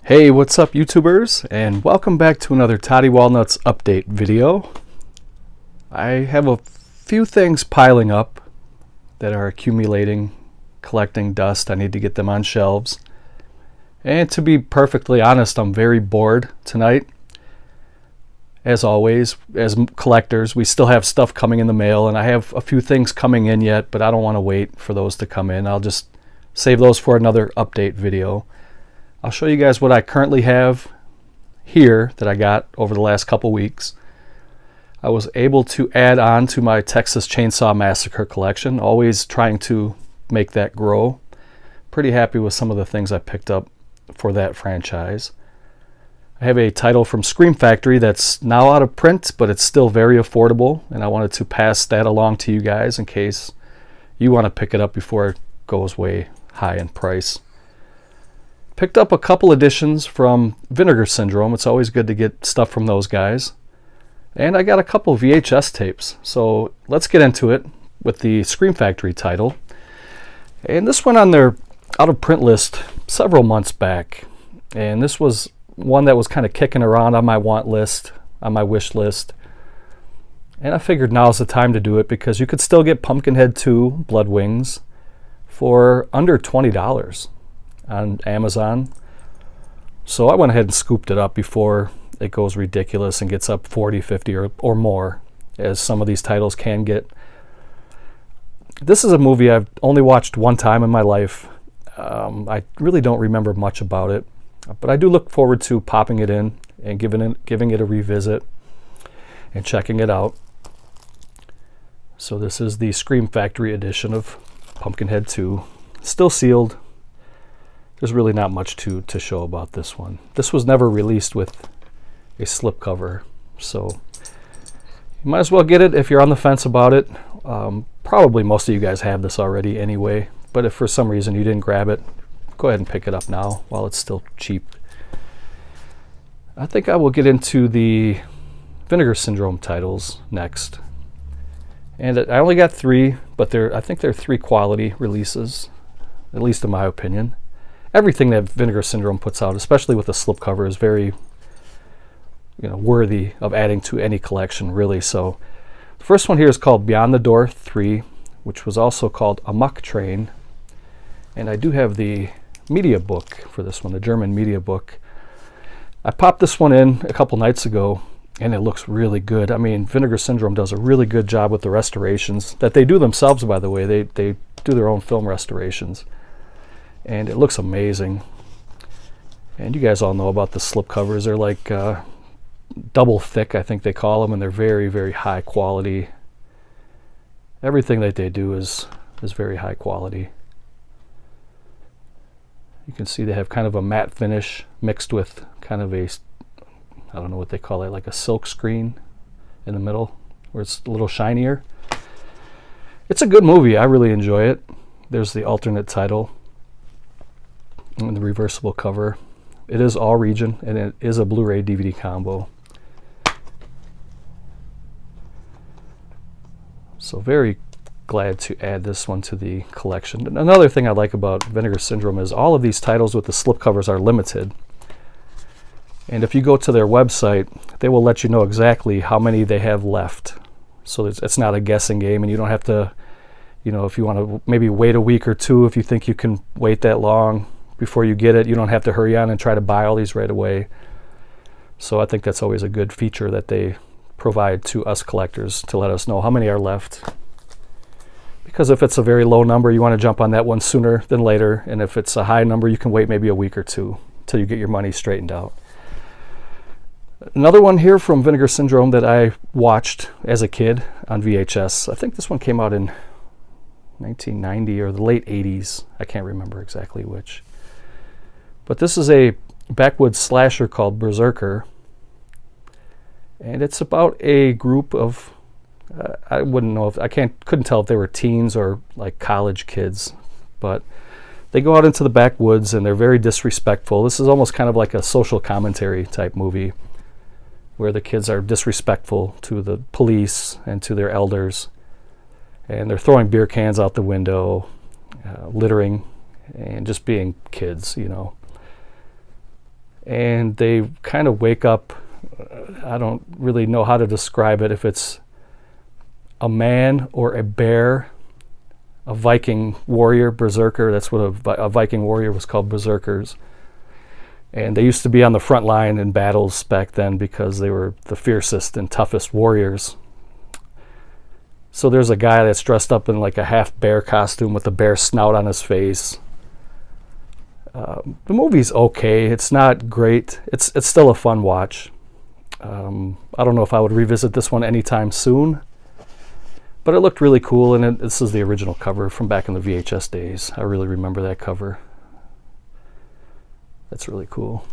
Hey, what's up YouTubers, and welcome back to another Toddy Walnuts update video. I have a few things piling up that are accumulating, collecting dust. I need to get them on shelves. And to be perfectly honest, I'm very bored tonight. As always, as collectors, we still have stuff coming in the mail, and I have a few things coming in yet, but I don't want to wait for those to come in. I'll just save those for another update video. I'll show you guys what I currently have here that I got over the last couple weeks. I was able to add on to my Texas Chainsaw Massacre collection, always trying to make that grow. Pretty happy with some of the things I picked up for that franchise. I have a title from Scream Factory that's now out of print, but it's still very affordable, and I wanted to pass that along to you guys in case you want to pick it up before it goes way high in price. Picked up a couple editions from Vinegar Syndrome. It's always good to get stuff from those guys. And I got a couple VHS tapes. So let's get into it with the Scream Factory title. And this went on their out of print list several months back. And this was one that was kind of kicking around on my want list, on my wish list. And I figured now's the time to do it because you could still get Pumpkinhead 2 Blood Wings for under $20 on Amazon. So I went ahead and scooped it up before it goes ridiculous and gets up 40, 50 or more, as some of these titles can get. This is a movie I've only watched one time in my life. I really don't remember much about it, but I do look forward to popping it in and giving it a revisit and checking it out. So this is the Scream Factory edition of Pumpkinhead 2, still sealed. There's really not much to show about this one. This was never released with a slipcover, so you might as well get it if you're on the fence about it. Probably most of you guys have this already anyway, but if for some reason you didn't grab it, go ahead and pick it up now while it's still cheap. I think I will get into the Vinegar Syndrome titles next. And I only got 3, but I think they're 3 quality releases, at least in my opinion. Everything that Vinegar Syndrome puts out, especially with the slipcover, is very, worthy of adding to any collection, really. So the first one here is called Beyond the Door 3, which was also called Amok Train. And I do have the media book for this one, the German media book. I popped this one in a couple nights ago, and it looks really good. I mean, Vinegar Syndrome does a really good job with the restorations that they do themselves, by the way. They do their own film restorations. And it looks amazing. And you guys all know about the slipcovers. They're like double thick, I think they call them, and they're very, very high quality. Everything that they do is very high quality. You can see they have kind of a matte finish mixed with kind of a, I don't know what they call it, like a silk screen in the middle where it's a little shinier. It's a good movie. I really enjoy it. There's the alternate title and the reversible cover. It is all region, and it is a Blu-ray DVD combo. So very glad to add this one to the collection. And another thing I like about Vinegar Syndrome is all of these titles with the slipcovers are limited. And if you go to their website, they will let you know exactly how many they have left. So it's not a guessing game, and you don't have to, if you want to maybe wait a week or two, if you think you can wait that long before you get it, you don't have to hurry on and try to buy all these right away. So I think that's always a good feature that they provide to us collectors, to let us know how many are left. Because if it's a very low number, you want to jump on that one sooner than later, and if it's a high number, you can wait maybe a week or two till you get your money straightened out. Another one here from Vinegar Syndrome that I watched as a kid on VHS. I think this one came out in 1990 or the late 80s. I can't remember exactly which. But this is a backwoods slasher called Berserker, and it's about a group of I couldn't tell if they were teens or like college kids, but they go out into the backwoods and they're very disrespectful. This is almost kind of like a social commentary type movie where the kids are disrespectful to the police and to their elders, and they're throwing beer cans out the window, littering, and just being kids, and they kind of wake up. I don't really know how to describe it, if it's a man or a bear, a Viking warrior, berserker. That's what a Viking warrior was called, berserkers. And they used to be on the front line in battles back then because they were the fiercest and toughest warriors. So there's a guy that's dressed up in like a half bear costume with a bear snout on his face. The movie's okay. It's not great. It's still a fun watch. I don't know if I would revisit this one anytime soon, but it looked really cool, and this is the original cover from back in the VHS days. I really remember that cover. That's really cool.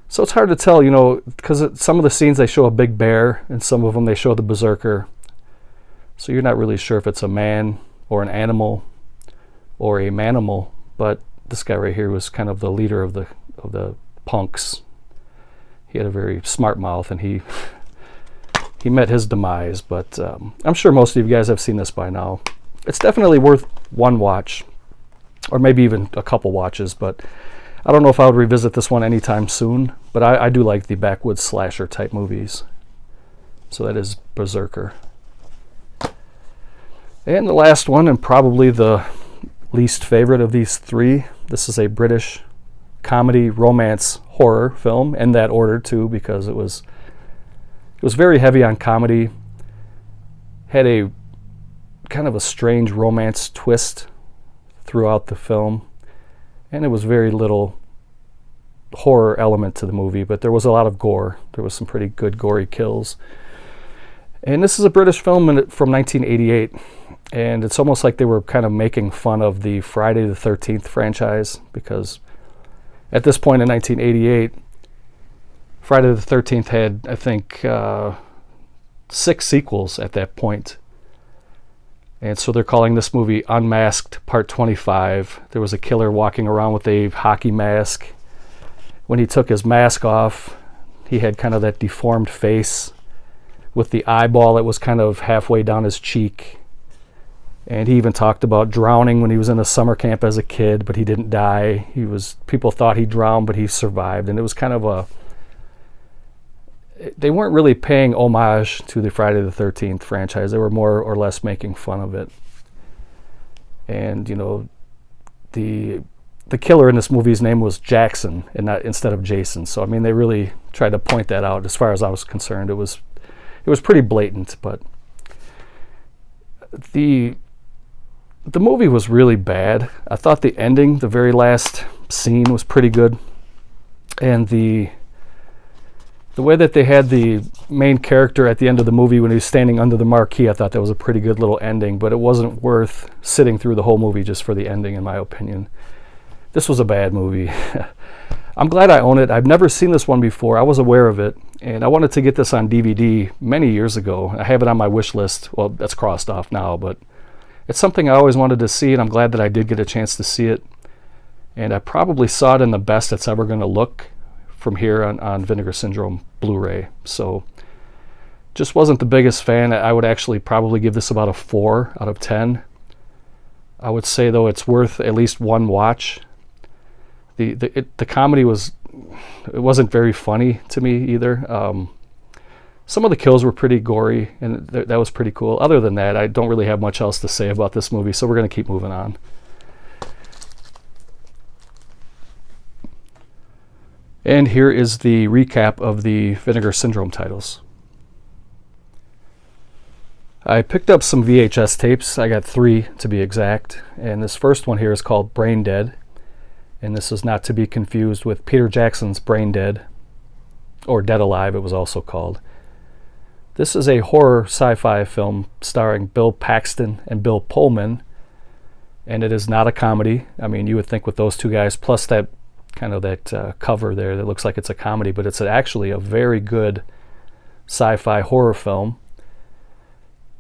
So it's hard to tell, because some of the scenes they show a big bear, and some of them they show the berserker. So you're not really sure if it's a man or an animal or a manimal, but this guy right here was kind of the leader of the punks. He had a very smart mouth, and he met his demise, but I'm sure most of you guys have seen this by now. It's definitely worth one watch, or maybe even a couple watches, but I don't know if I would revisit this one anytime soon, but I do like the backwoods slasher type movies. So that is Berserker. And the last one, and probably the least favorite of these three, this is a British comedy, romance, horror film, in that order too, because it was very heavy on comedy, had a kind of a strange romance twist throughout the film, and it was very little horror element to the movie, but there was a lot of gore. There was some pretty good gory kills. And this is a British film from 1988, and it's almost like they were kind of making fun of the Friday the 13th franchise, because at this point in 1988, Friday the 13th had, I think, 6 sequels at that point. And so they're calling this movie Unmasked Part 25. There was a killer walking around with a hockey mask. When he took his mask off, he had kind of that deformed face with the eyeball that was kind of halfway down his cheek. And he even talked about drowning when he was in a summer camp as a kid, but he didn't die. People thought he drowned, but he survived. And it was kind of they weren't really paying homage to the Friday the 13th franchise. They were more or less making fun of it. And, the killer in this movie's name was Jackson, and not instead of Jason. So, I mean, they really tried to point that out. As far as I was concerned, it was pretty blatant, but the movie was really bad. I thought the ending, the very last scene, was pretty good. And the way that they had the main character at the end of the movie when he was standing under the marquee, I thought that was a pretty good little ending, but it wasn't worth sitting through the whole movie just for the ending, in my opinion. This was a bad movie. I'm glad I own it. I've never seen this one before. I was aware of it, and I wanted to get this on DVD many years ago. I have it on my wish list. Well, that's crossed off now, but it's something I always wanted to see, and I'm glad that I did get a chance to see it. And I probably saw it in the best it's ever going to look from here on Vinegar Syndrome Blu-ray. So just wasn't the biggest fan. I would actually probably give this about a 4 out of 10. I would say, though, it's worth at least one watch. The comedy wasn't very funny to me either. Some of the kills were pretty gory, and that was pretty cool. Other than that, I don't really have much else to say about this movie, so we're going to keep moving on. And here is the recap of the Vinegar Syndrome titles. I picked up some VHS tapes. I got 3 to be exact. And this first one here is called Brain Dead. And this is not to be confused with Peter Jackson's Brain Dead, or Dead Alive it was also called. This is a horror sci-fi film starring Bill Paxton and Bill Pullman. And it is not a comedy. I mean, you would think with those two guys, plus that kind of that cover there that looks like it's a comedy, but it's actually a very good sci-fi horror film.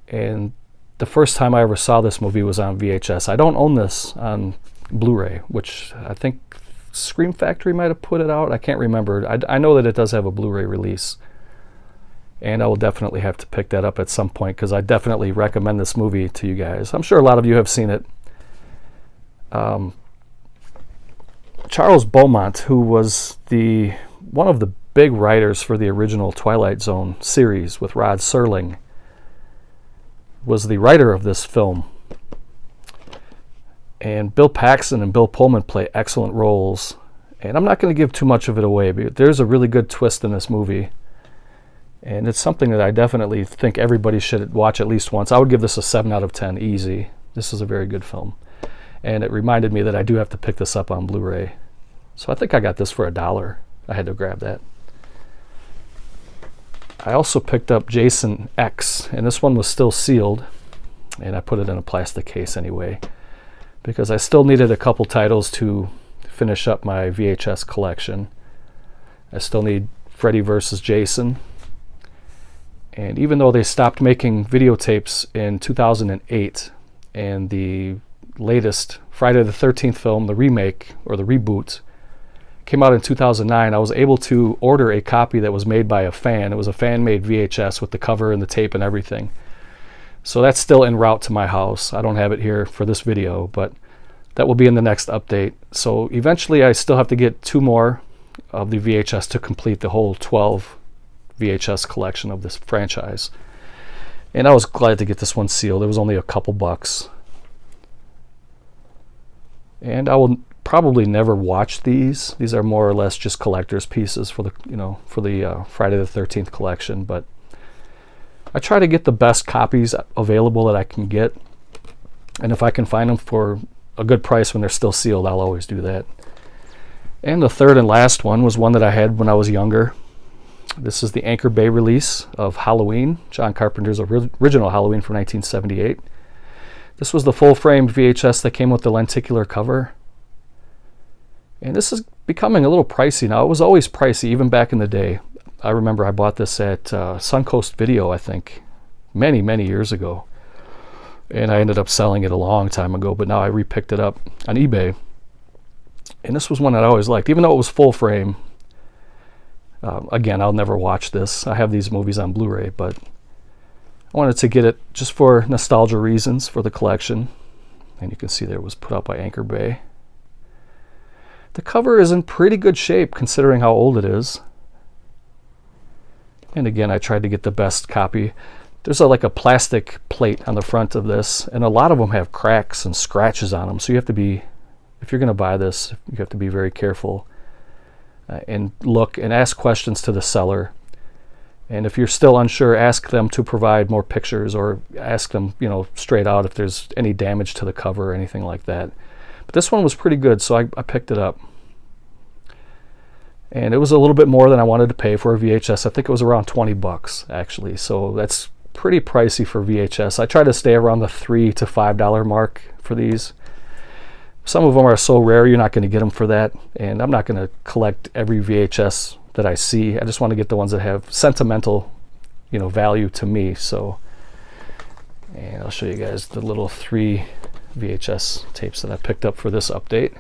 And the first time I ever saw this movie was on VHS. I don't own this on Blu-ray, which I think Scream Factory might have put it out. I can't remember. I know that it does have a Blu-ray release, and I will definitely have to pick that up at some point, because I definitely recommend this movie to you guys. I'm sure a lot of you have seen it. Charles Beaumont, who was one of the big writers for the original Twilight Zone series with Rod Serling, was the writer of this film. And Bill Paxton and Bill Pullman play excellent roles. And I'm not going to give too much of it away, but there's a really good twist in this movie. And it's something that I definitely think everybody should watch at least once. I would give this a 7 out of 10, easy. This is a very good film. And it reminded me that I do have to pick this up on Blu-ray. So I think I got this for $1. I had to grab that. I also picked up Jason X, and this one was still sealed. And I put it in a plastic case anyway, because I still needed a couple titles to finish up my VHS collection. I still need Freddy vs. Jason. And even though they stopped making videotapes in 2008, and the latest Friday the 13th film, the remake or the reboot, came out in 2009, I was able to order a copy that was made by a fan. It was a fan-made VHS with the cover and the tape and everything. So that's still en route to my house. I don't have it here for this video, but that will be in the next update. So eventually I still have to get 2 more of the VHS to complete the whole 12 VHS collection of this franchise. And I was glad to get this one sealed. It was only a couple bucks. And I will probably never watch these. These are more or less just collector's pieces for the Friday the 13th collection, but I try to get the best copies available that I can get. And if I can find them for a good price when they're still sealed, I'll always do that. And the third and last one was one that I had when I was younger. This is the Anchor Bay release of Halloween, John Carpenter's original Halloween from 1978. This was the full-frame VHS that came with the lenticular cover. And this is becoming a little pricey now. It was always pricey, even back in the day. I remember I bought this at Suncoast Video, I think, many, many years ago. And I ended up selling it a long time ago, but now I repicked it up on eBay. And this was one that I always liked, even though it was full-frame. Again, I'll never watch this. I have these movies on Blu-ray, but I wanted to get it just for nostalgia reasons for the collection. And you can see there it was put out by Anchor Bay. The cover is in pretty good shape considering how old it is. And again, I tried to get the best copy. There's like a plastic plate on the front of this, and a lot of them have cracks and scratches on them. So you have to be, if you're going to buy this, you have to be very careful. And look and ask questions to the seller. And if you're still unsure, ask them to provide more pictures, or ask them, straight out if there's any damage to the cover or anything like that. But this one was pretty good, so I picked it up. And it was a little bit more than I wanted to pay for a VHS. I think it was around 20 bucks actually. So that's pretty pricey for VHS. I try to stay around the $3 to $5 mark for these. Some of them are so rare you're not going to get them for that, and I'm not going to collect every VHS that I see. I just want to get the ones that have sentimental, value to me. So, and I'll show you guys the little 3 VHS tapes that I picked up for this update.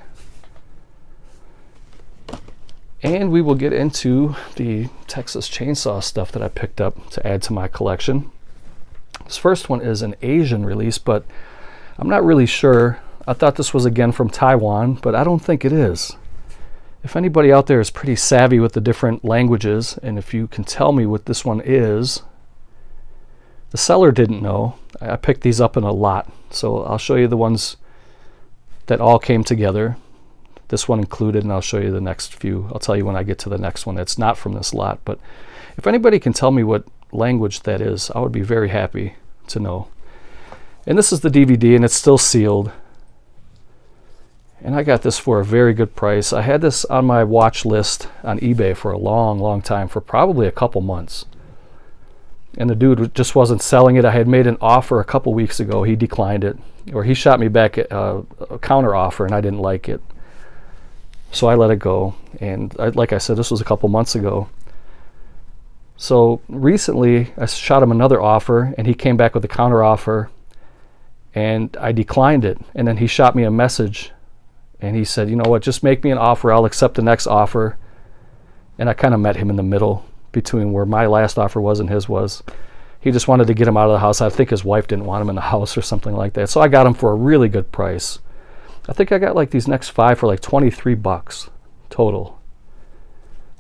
And we will get into the Texas Chainsaw stuff that I picked up to add to my collection. This first one is an Asian release, but I'm not really sure. I thought this was again from Taiwan, but I don't think it is. If anybody out there is pretty savvy with the different languages, and if you can tell me what this one is, the seller didn't know. I picked these up in a lot, so I'll show you the ones that all came together. This one included, and I'll show you the next few. I'll tell you when I get to the next one that's not from this lot, but if anybody can tell me what language that is, I would be very happy to know. And this is the DVD, and it's still sealed. And I got this for a very good price. I had this on my watch list on eBay for a long, long time, for probably a couple months. And the dude just wasn't selling it. I had made an offer a couple weeks ago. He declined it, or he shot me back a counter offer, and I didn't like it. So I let it go. And like I said, this was a couple months ago. So recently, I shot him another offer, and he came back with a counter offer, and I declined it. And then he shot me a message. And he said, you know what, just make me an offer. I'll accept the next offer. And I kind of met him in the middle between where my last offer was and his was. He just wanted to get him out of the house. I think his wife didn't want him in the house or something like that. So I got him for a really good price. I think I got like these next 5 for like 23 bucks total.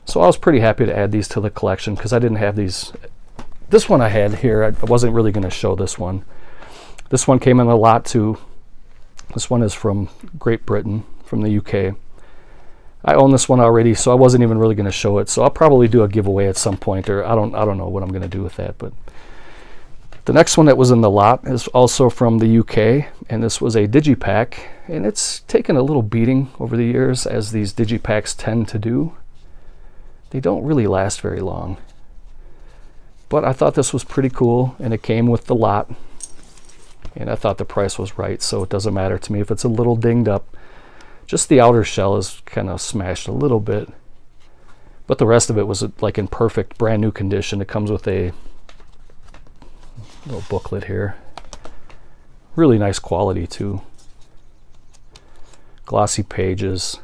So I was pretty happy to add these to the collection because I didn't have these. This one I had here, I wasn't really going to show this one. This one came in a lot too. This one is from Great Britain, from the UK. I own this one already, so I wasn't even really going to show it. So I'll probably do a giveaway at some point, or I don't know what I'm going to do with that. But the next one that was in the lot is also from the UK, and this was a digipack, and it's taken a little beating over the years, as these digipacks tend to do. They don't really last very long. But I thought this was pretty cool, and it came with the lot. And I thought the price was right, so it doesn't matter to me if it's a little dinged up. Just the outer shell is kind of smashed a little bit. But the rest of it was like in perfect, brand new condition. It comes with a little booklet here. Really nice quality too. Glossy pages.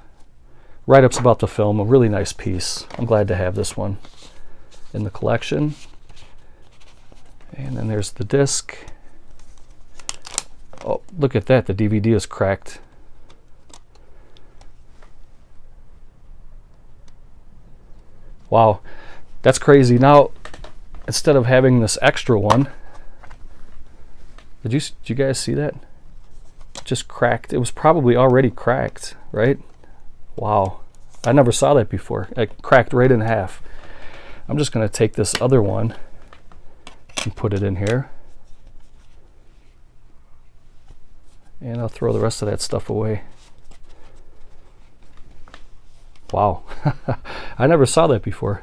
Write-ups about the film, a really nice piece. I'm glad to have this one in the collection. And then there's the disc. Oh, look at that, the DVD is cracked. Wow, that's crazy. Now, instead of having this extra one, did you guys see that? Just cracked. It was probably already cracked, right? Wow, I never saw that before. It cracked right in half. I'm just going to take this other one and put it in here. And I'll throw the rest of that stuff away. Wow, I never saw that before.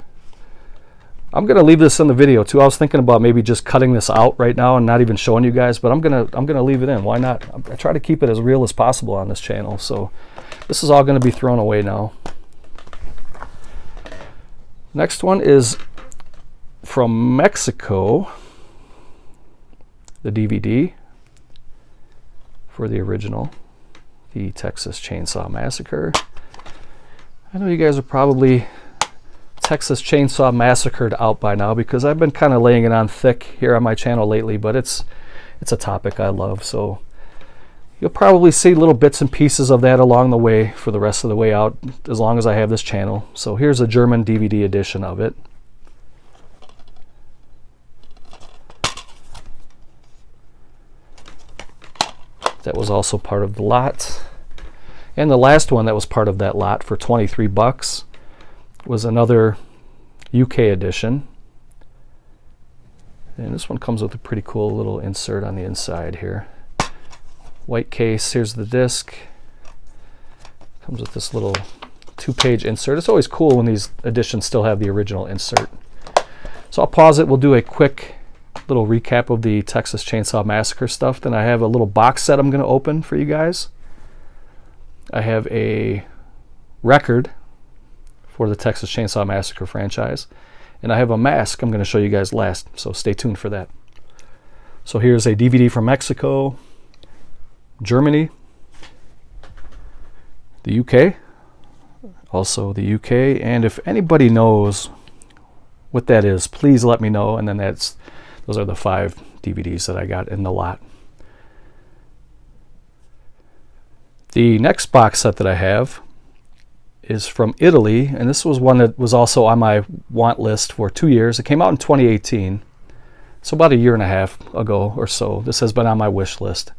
I'm going to leave this in the video too. I was thinking about maybe just cutting this out right now and not even showing you guys, but I'm gonna leave it in. Why not? I try to keep it as real as possible on this channel. So this is all going to be thrown away now. Next one is from Mexico. The DVD for the original, the Texas Chainsaw Massacre. I know you guys are probably Texas Chainsaw Massacred out by now because I've been kind of laying it on thick here on my channel lately, but it's a topic I love, so you'll probably see little bits and pieces of that along the way for the rest of the way out as long as I have this channel. So here's a German DVD edition of it. That was also part of the lot. And the last one that was part of that lot for 23 bucks was another UK edition. And this one comes with a pretty cool little insert on the inside here. White case, here's the disc. Comes with this little 2-page insert. It's always cool when these editions still have the original insert. So I'll pause it. We'll do a quick little recap of the Texas Chainsaw Massacre stuff. Then I have a little box set I'm going to open for you guys. I have a record for the Texas Chainsaw Massacre franchise, and I have a mask I'm going to show you guys last, so stay tuned for that. So here's a DVD from Mexico, Germany, the UK, also the UK, and if anybody knows what that is, please let me know. And then those are the 5 DVDs that I got in the lot. The next box set that I have is from Italy, and this was one that was also on my want list for 2 years. It came out in 2018, so about a year and a half ago or so. This has been on my wish list.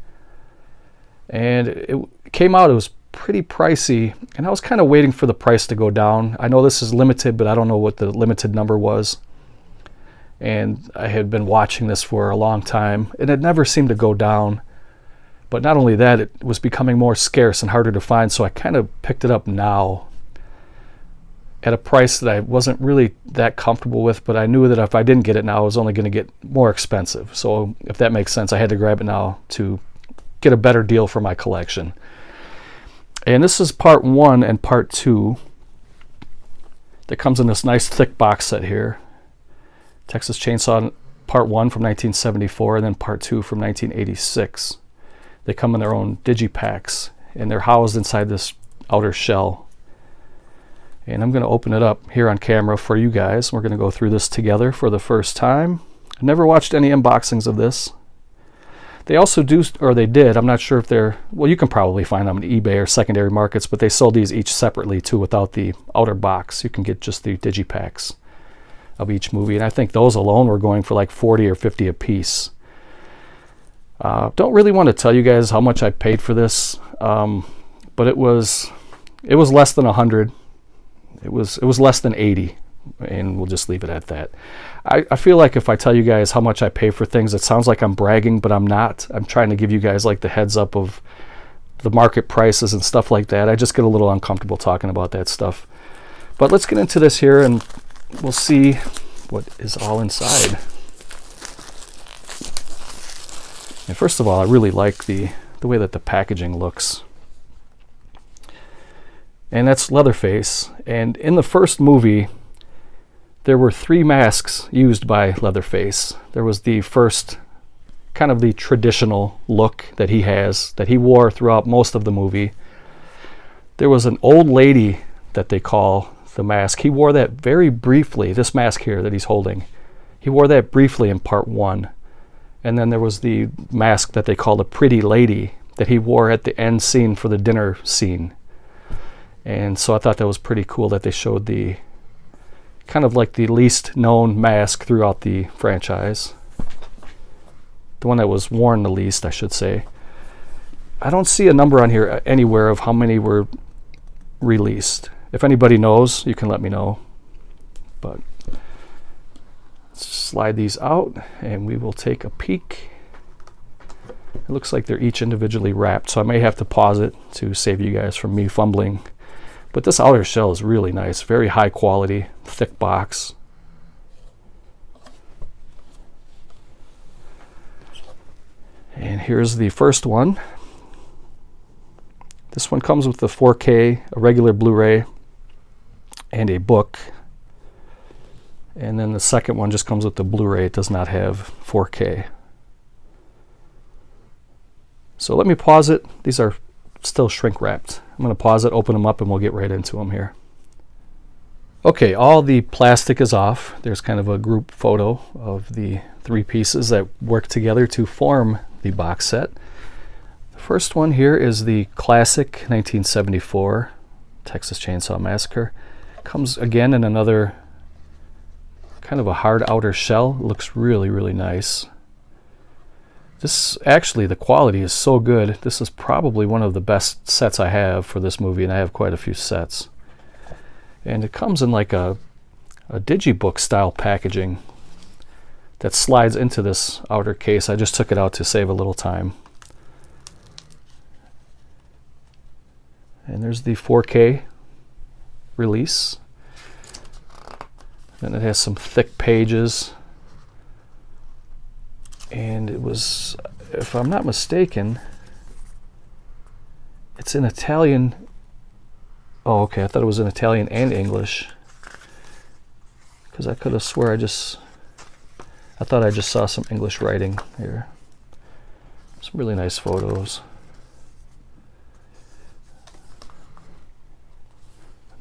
And it came out, it was pretty pricey, and I was kind of waiting for the price to go down. I know this is limited, but I don't know what the limited number was. And I had been watching this for a long time, and it never seemed to go down. But not only that, it was becoming more scarce and harder to find, so I kind of picked it up now at a price that I wasn't really that comfortable with, but I knew that if I didn't get it now, it was only going to get more expensive. So if that makes sense, I had to grab it now to get a better deal for my collection. And this is part 1 and part 2 that comes in this nice thick box set here. Texas Chainsaw part 1 from 1974 and then part 2 from 1986. They come in their own digipacks, and they're housed inside this outer shell. And I'm going to open it up here on camera for you guys. We're going to go through this together for the first time. I've never watched any unboxings of this. They also do, or they did, I'm not sure if they're, well, you can probably find them on eBay or secondary markets, but they sold these each separately too without the outer box. You can get just the digipacks of each movie, and I think those alone were going for like 40 or 50 a piece. Don't really want to tell you guys how much I paid for this, but it was less than 100. It was less than 80, and we'll just leave it at that. I feel like if I tell you guys how much I pay for things, it sounds like I'm bragging, but I'm not. I'm trying to give you guys like the heads up of the market prices and stuff like that. I just get a little uncomfortable talking about that stuff. But let's get into this here, and we'll see what is all inside. And first of all, I really like the way that the packaging looks. And that's Leatherface. And in the first movie, there were 3 masks used by Leatherface. There was the first, kind of the traditional look that he has, that he wore throughout most of the movie. There was an old lady that they call the mask. He wore that very briefly, this mask here that he's holding. He wore that briefly in part 1. And then there was the mask that they call the pretty lady that he wore at the end scene for the dinner scene. And so I thought that was pretty cool that they showed the kind of like the least known mask throughout the franchise. The one that was worn the least, I should say. I don't see a number on here anywhere of how many were released. If anybody knows, you can let me know. But let's slide these out and we will take a peek. It looks like they're each individually wrapped, so I may have to pause it to save you guys from me fumbling. But this outer shell is really nice, very high quality, thick box. And here's the first one. This one comes with the 4K, a regular Blu-ray, and a book. And then the second one just comes with the Blu-ray. It does not have 4K. So let me pause it. These are still shrink wrapped. I'm going to pause it, open them up, and we'll get right into them here. Okay, all the plastic is off. There's kind of a group photo of the 3 pieces that work together to form the box set. The first one here is the classic 1974 Texas Chainsaw Massacre. Comes again in another kind of a hard outer shell. It looks really, really nice. This, actually, the quality is so good. This is probably one of the best sets I have for this movie, and I have quite a few sets. And it comes in like a digibook style packaging that slides into this outer case. I just took it out to save a little time. And there's the 4K release. And it has some thick pages. And it was, if I'm not mistaken, it's in Italian. Oh, okay, I thought it was in Italian and English, because I could have swore I thought I just saw some English writing here. Some really nice photos.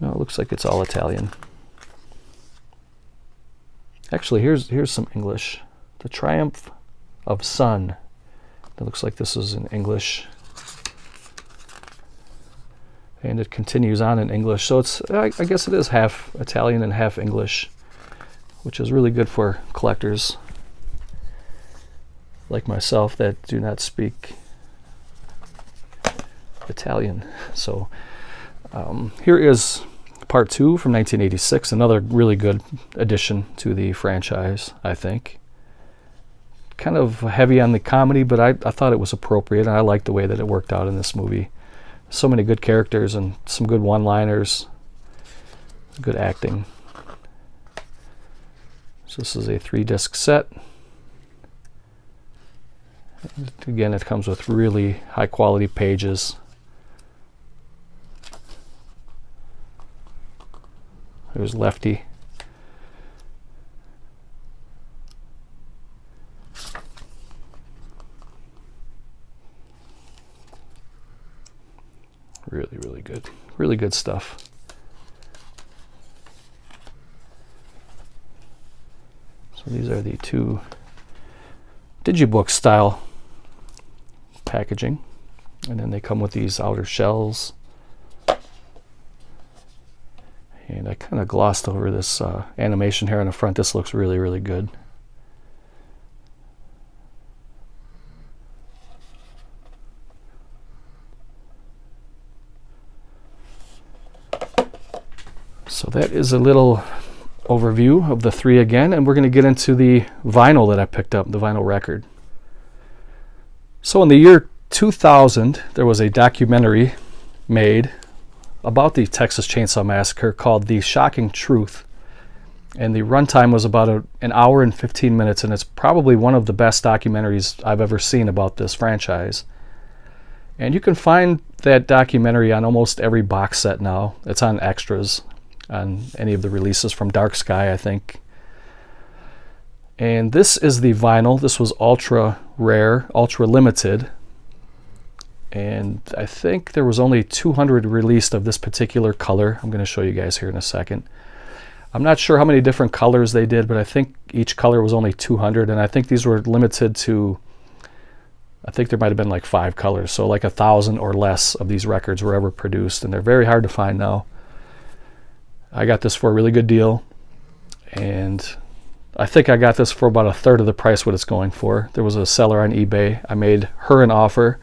No, it looks like it's all Italian. Actually, here's some English. The Triumph of Sun. It looks like this is in English. And it continues on in English. So it's, I guess it is half Italian and half English, which is really good for collectors like myself that do not speak Italian. So here is part 2 from 1986, another really good addition to the franchise, I think. Kind of heavy on the comedy, but I thought it was appropriate, and I liked the way that it worked out in this movie. So many good characters and some good one-liners, good acting. So this is a 3-disc set. Again, it comes with really high-quality pages. There's Lefty. Really, really good. Really good stuff. So these are the 2 digibook style packaging. And then they come with these outer shells. And I kind of glossed over this animation here on the front. This looks really, really good. So that is a little overview of the three again, and we're going to get into the vinyl that I picked up, the vinyl record. So in the year 2000, there was a documentary made about the Texas Chainsaw Massacre called The Shocking Truth, and the runtime was about an hour and 15 minutes, and it's probably one of the best documentaries I've ever seen about this franchise. And you can find that documentary on almost every box set now. It's on extras on any of the releases from Dark Sky, I think. And this is the vinyl. This was ultra rare, ultra limited, and I think there was only 200 released of this particular color. I'm going to show you guys here in a second. I'm not sure how many different colors they did, but I think each color was only 200, and I think these were limited to, I think there might have been like 5 colors, so like 1,000 or less of these records were ever produced, and they're very hard to find now. I got this for a really good deal, and I think I got this for about 1/3 of the price what it's going for. There was a seller on eBay. I made her an offer.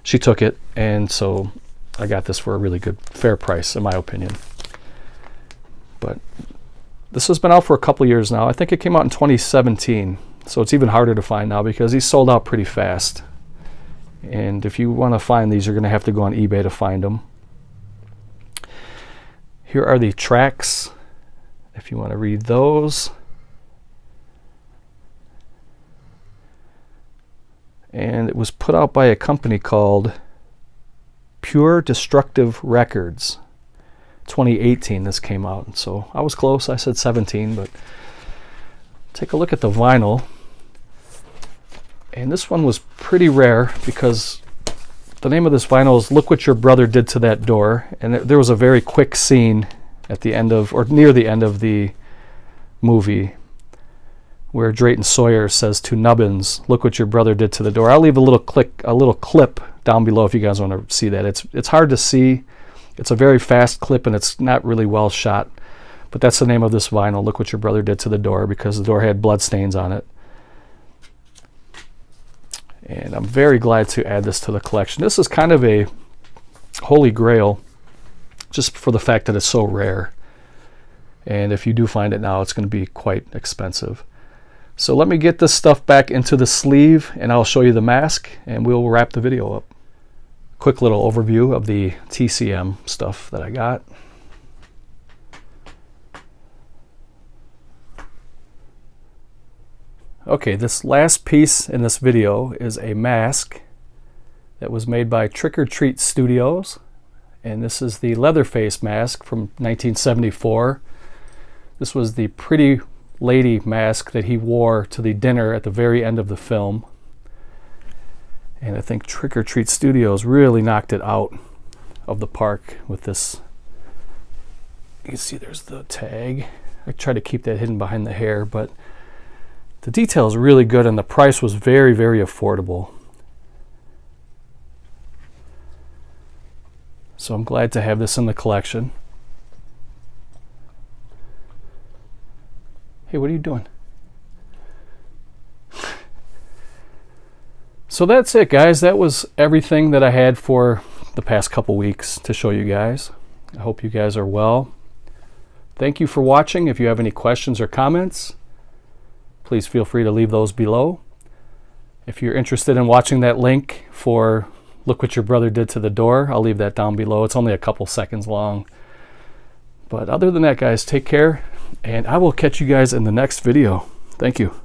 She took it, and so I got this for a really good, fair price, in my opinion. But this has been out for a couple years now. I think it came out in 2017, so it's even harder to find now because these sold out pretty fast. And if you want to find these, you're going to have to go on eBay to find them. Here are the tracks, if you want to read those. And it was put out by a company called Pure Destructive Records. 2018 this came out, so I was close. I said 17, but take a look at the vinyl. And this one was pretty rare because the name of this vinyl is Look What Your Brother Did to That Door, and there was a very quick scene at the end of, or near the end of the movie, where Drayton Sawyer says to Nubbins, "Look what your brother did to the door." I'll leave a little clip down below if you guys want to see that. It's hard to see. It's a very fast clip, and it's not really well shot. But that's the name of this vinyl, Look What Your Brother Did to the Door, because the door had blood stains on it. And I'm very glad to add this to the collection. This is kind of a holy grail, just for the fact that it's so rare. And if you do find it now, it's going to be quite expensive. So let me get this stuff back into the sleeve, and I'll show you the mask, and we'll wrap the video up. Quick little overview of the TCM stuff that I got. Okay, this last piece in this video is a mask that was made by Trick or Treat Studios, and this is the Leatherface mask from 1974. This was the pretty lady mask that he wore to the dinner at the very end of the film, and I think Trick or Treat Studios really knocked it out of the park with this. You can see there's the tag. I try to keep that hidden behind the hair, but the detail is really good, and the price was very, very affordable. So I'm glad to have this in the collection. Hey, what are you doing? So that's it, guys. That was everything that I had for the past couple weeks to show you guys. I hope you guys are well. Thank you for watching. If you have any questions or comments, please feel free to leave those below. If you're interested in watching that link for Look What Your Brother Did to the Door, I'll leave that down below. It's only a couple seconds long. But other than that, guys, take care, and I will catch you guys in the next video. Thank you.